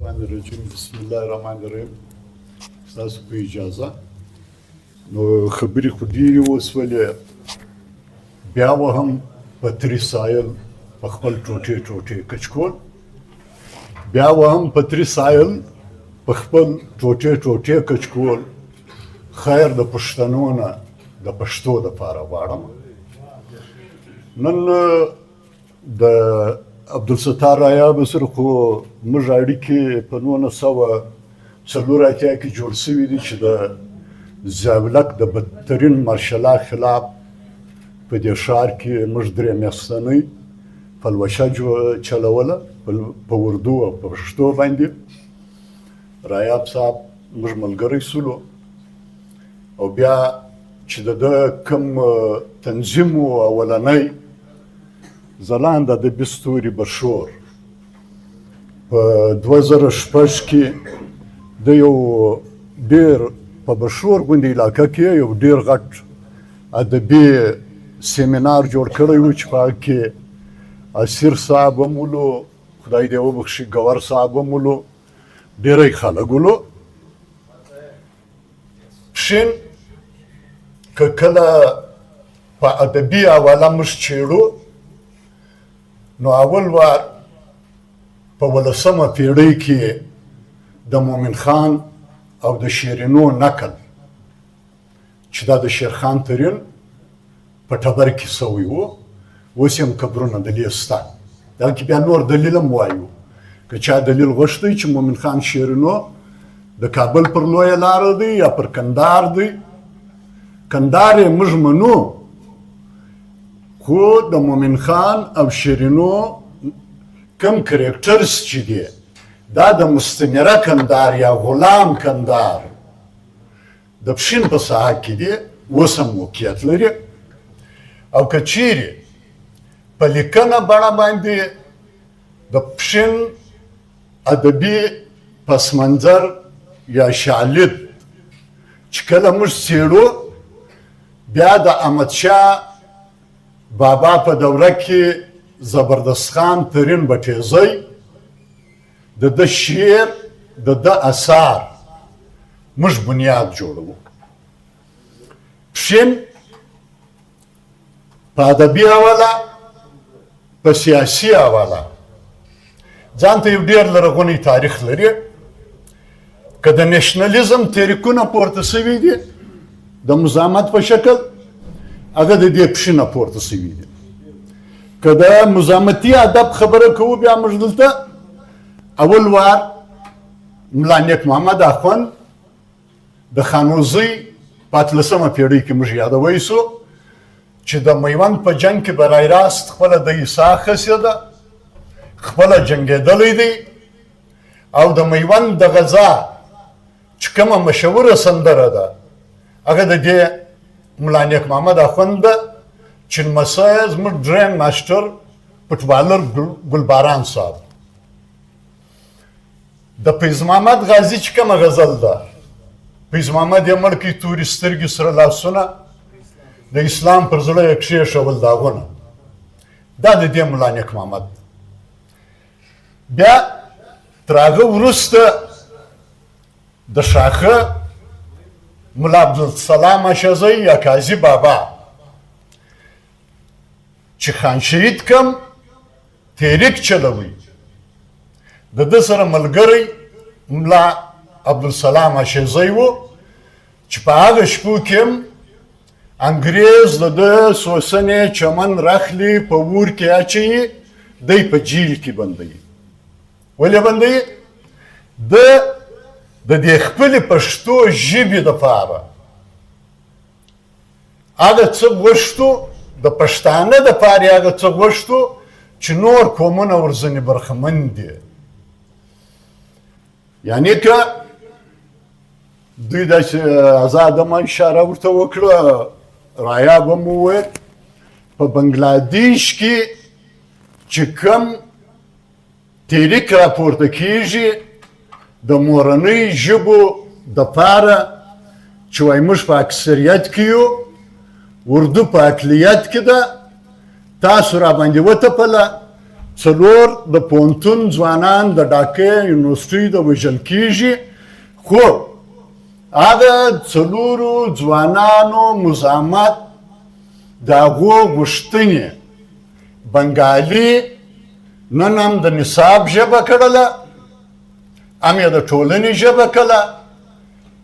الرحمن الرحیم بسم الله الرحمن الرحیم. ستاسو په اجازه نو خبرې خو ډېرې وسولې، بیا وهم په ترې سایل په خپل ټوټې ټوټې کچکول، بیا وهم په ترې سایل په خپل ټوټې ټوټې کچکول. خیر د پښتنو نه د پښتو دپاره غواړم. نن د عبدالستار رایاب سره خو موږ اړیکې په 1904 کې جوړ سوي دي چې د زاولک د بدترین مارشلا خلاف په دې ښار کې موږ 3 میاشتنۍ پلوشه چلوله په اردو او په پښتو باندې. رایاب صاحب موږ ملګری سولو او بیا چې د ده کوم تنظیم و اولنی ځلانده ادبي ستوري برشور په 2006 کې د یو ډېر په برشور غوندې علاقه کې یو ډېر غټ ادبي سیمینار جوړ کړی و چې په هغه کې اسیر صاحب هم ولو، خدای دې وبخښي ګور صاحب هم ولو، ډېری خلک ولو. پښین که کله په ادبي حواله موږ چیړو نو اول وار په 18مه پېړۍ کې د مومن خان او د شیرینو نقل چې دا د شیرخان ترین په ټبر کې سوی و، اوس هم قبرونه دلیل شته. دا کې بیا نور دلیل هم وایو، که چا دلیل غوښتی چې مومن خان شیرینو د کابل پر لویه لاره دی یا پر کندهار دی. کندهار یې موږ منو، خو د مومن خان او شیرینو کم کرکټرز چې دی دا د مستمره کندهار یا غلام کندهار د پښین په ساحه کې دی، اوس هم موقعیت لري. او که چیرې په لیکنه بڼه باندې د پښین ادبي پس منظر یا شالید چې کله موږ څېړو، بیا د احمدشاه بابا په دوره کې زبردست خان ترین بټیزی د ده شعر د ده اثار موږ بنیاد جوړوو. پښین په ادبي حواله په سیاسي حواله ځان ته یو ډېر لرغونی تاریخ لري. که د نیشنلیزم تحریکونه پورته سوي دي د مزاحمت په شکل، هغه د دې پښینه پورته سوي دي. که د مزاحمتي ادب خبره کوو، بیا موږ دلته اول وار ملا نیک محمد اخوند د خانوزۍ په 18مه پېړۍ کې موږ یادوی سو چې د میوند په جنګ کې برای راست خپله د عیسی اخیستې ده، خپله جنګېدلی دی. او د میوند د غزا چې کومه مشهوره سندره ده هغه د دې ملا نیک محمد اخوند ده چې لمسی یې زموږ ډریم ماسټر فټبالر ګلباران صاحب. د فیض محمد غازي چې کومه غزل ده، فیض محمد یې مړ کړي تورې سترګې سره لاسونه د اسلام پر زړه یې کښېښول داغونه، دا د دې ملا نیک محمد. بیا تر هغه وروسته د شاخه ملا عبدالسلام اشعزی یا قاضي بابا چې خان شهید کم تحریک چلوي، د ده سره ملګری ملا عبدالسلام اشعزی و چې په هغه شپو کې هم انګریز د ده سوسنې چمن رخلي په اور کې اچوي، دی په جیل کې بندوي. ولې بندوي؟ د دې خپلې پښتو ژبې دپاره هغه څه غوښتو، د پښتانه دپاره یې هغه څه غوښتو چې نور قومونه ورځنې برخمن دي. یعنې که دوی داسې ازاده ما اشاره ورته وکړه، رایاب هم وویل په بنګلادیش کې چې کوم تحریک راپورته کېږي د مورنۍ ژبو دپاره چې وایي موږ په اکثریت کې یو، اردو په اقلیت کې ده، تاسو را باندې وتپله څلور د پوهنتون ځوانان د ډاکې یونیورسټۍ د وژل کېږي، خو هغه څلورو ځوانانو مزاحمت د هغو غوښتنې بنګالي نن هم د نصاب ژبه کړله، هم یې د ټولنې ژبه کړله،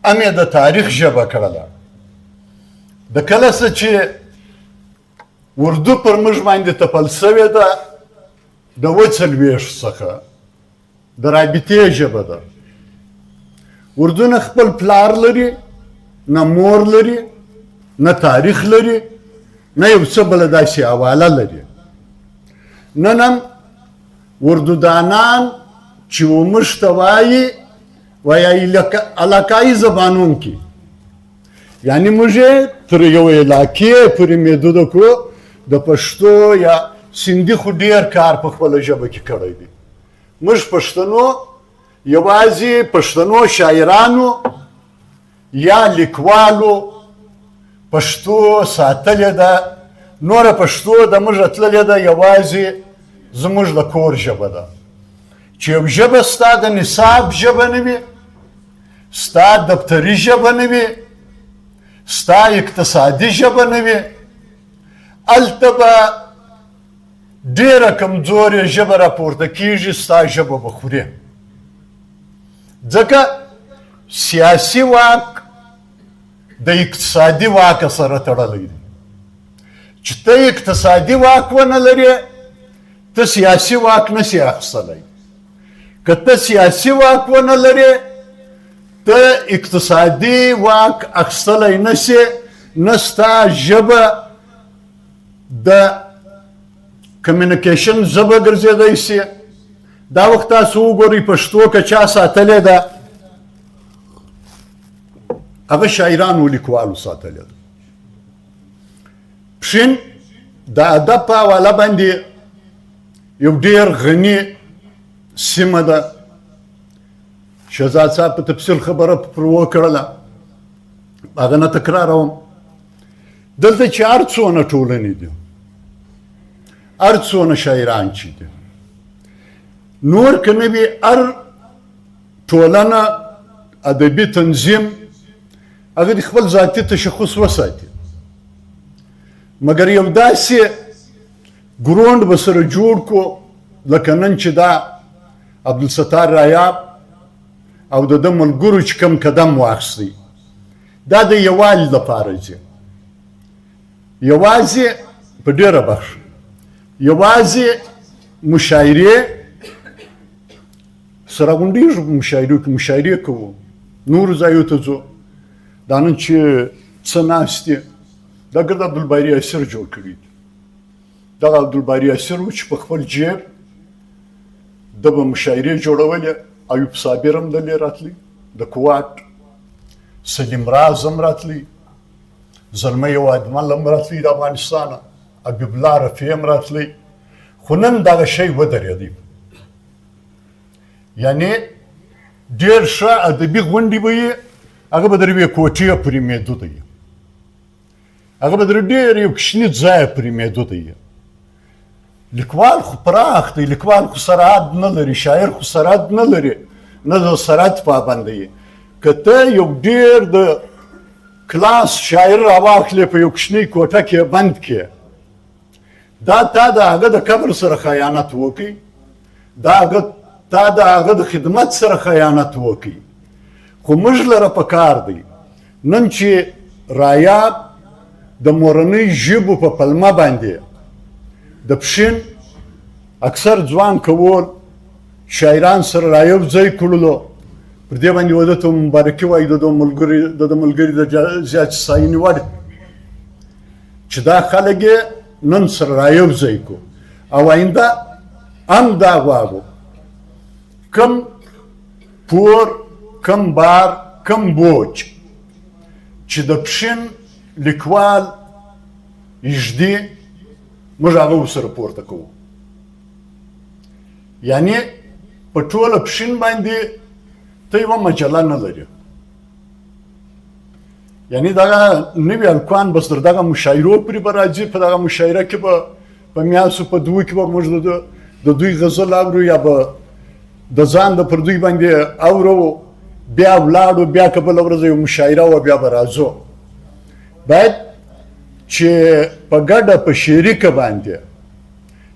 هم یې د تاریخ ژبه کړله. د کله څه چې اردو پر موږ باندې تپل سوې ده د 40 څخه د رابطې ژبه ده. اردو نه خپل پلار لري، نه مور لري، نه تاریخ لري، نه یو څه بله داسې حواله لري. نن هم اردودانان چې موږ ته وایي علاقایي زبانون کې، یعنی موږ تر یو علاقې پورې محدوده کړو. د پښتو یا سندي خو ډېر کار په خپله ژبه کې کړی دی. موږ پښتنو یوازې پښتنو شاعرانو یا لیکوالو پښتو ساتلې ده، نوره پښتو د موږ تللې ده یوازې زموږ د کور ژبه ده. چې یو ژبه ستا د نصاب ژبه نه وي، ستا دفتري ژبه نه وي، ستا اقتصادي ژبه نه وي، هلته به ډېره کمزورې ژبه راپورته کېږي، ستا ژبه به خوري. ځکه سیاسي واک د اقتصادي واک سره تړلی دی. چې ته اقتصادي واک ونه لرې، ته سیاسي واک نشي اخیستلی. که ته سیاسي واک ونه لرې، ته اقتصادي واک اخیستلی نشي، نه ستا ژبه د کمیونیکیشن ژبه ګرځېدی سي. دا وخت تاسو وګورئ پښتو که چا ساتلې ده، هغه شاعرانو لیکوالو ساتلې ده. پښین د ادب په حواله باندې یو ډېر غني سیمه ده. شهزاد صاحب په تفصیل خبره پر وکړله، هغه نه تکراروم. دلته چې هر څونه ټولنې دي، هر څونه شاعران چې دي، نور که نه وي هر ټولنه ادبي تنظیم هغه د خپل ذاتي تشخص وساتي، مګر یو داسې ګروند به سره جوړ کړو لکه نن چې دا عبدالستار رایاب او د ده ملګرو چې کوم قدم واخیستی، دا د یووالي لپاره ځي. یوازې په ډېره بخښه یوازې مشاعرې سره غونډېږو، په مشاعرو کې مشاعرې کوو، نورو ځایو ته ځو. دا نن چې څه ناست دي دا ګرد عبدالباري اسیر جوړ کړي دي. دغه عبدالباري اسیر و چې په خپل جیب ده به مشاعرې جوړولې. ایوب صابر هم دلې راتلی، د کوواټ سلیم راز هم راتلی، زلمی وادمل هم راتلی د افغانستانه، حبیب الله رفیع هم راتلی. خو نن دغه شی ودرېدی. یعنې ډېر ښه ادبي غونډې به یې، هغه به در یوې کوټې پورې محدوده وي، هغه به در ډېر یو کوچني ځایه پورې محدوده وي. لیکوال خو پراخ دی، لیکوال خو سرحد نه لري، شاعر خو سرحد نه لري، نه د سرحد پابند دی. که ته یو ډېر د کلاس شاعر راواخلې په یو کوچنۍ کوټه کې بند کې، دا تا د هغه د قبر سره خیانت وکړي، تا د هغه د خدمت سره خیانت وکړي. خو موږ لره پکار دی نن چې رایاب د مورنۍ ژبو په پلمه باندې د پښین اکثر ځوان کول شاعران سره رایو ځای کړلو، پر دې باندې وده ته مبارکي وایي د ملګري د زیات ستاینې وړ چې دا خلک یې نن سره رایو ځای کو. او آینده هم دا غواړو کم پور، کم بار، کم بوج چې د پښین لیکوال یږدي موږ هغه ورسره پورته کوو. یعنې په ټوله پښین باندې ته یوه مجله نه لري. یعنې دغه نوي هلکان بس تر دغه مشاعرو پورې به راځي، په دغه مشاعره کې به په میاشتو په دوو کې به موږ د دوی غزل اورو یا به د ځان د پر دوی باندې اورو بیا ولاړو بیا که بله ورځ یو مشاعره وه بیا به راځو باید چې په ګډه په شریکه باندې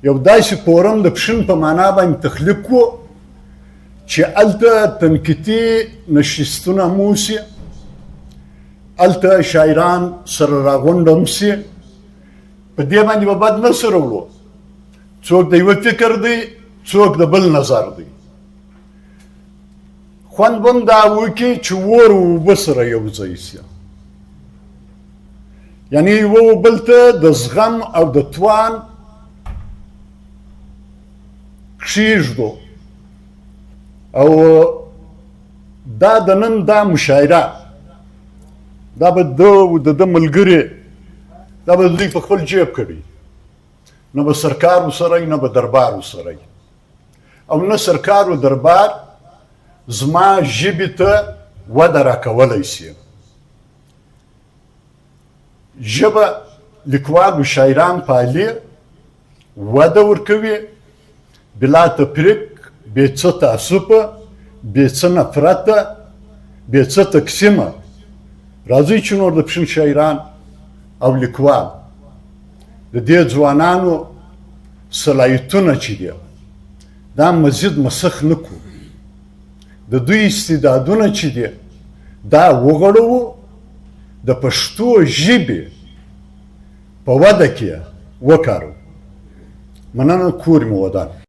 یو داسې فورم د پښین په معنا باندې تخلیق کړو چې هلته تنقیدي نشستونه مو وسي هلته شاعران سره راغونډ هم سي په دې باندې به بد نه سره وړو څوک د یوه فکر دی څوک د بل نظر دی خوند به هم دا وکړي چې اور او اوبه سره یو ځای سي یعنی یوه و بل ته د زغم او د توان کښېږدو او دا د نن دا مشاعره دا به ده او د ده ملګري دا به دوی په خپل جیب کوي نه به سرکار ورسره نه به دربار ورسره او نه سرکار و دربار زما ژبې ته وده راکولی سي ژبه لیکوال و شاعران پالي وده ورکوي بلا تفریق بې څه تعصبه بې څه نفرته بې څه تقسیمه راځئ چې نور د پښین شاعران او لیکوال د دې ځوانانو صلاحیتونه چې دي دا مزید مسخ نه کړو د دوی استعدادونه چې دي دا وغوړوو د پښتو ژبې په وده کې وکارو مننه کور مې ودان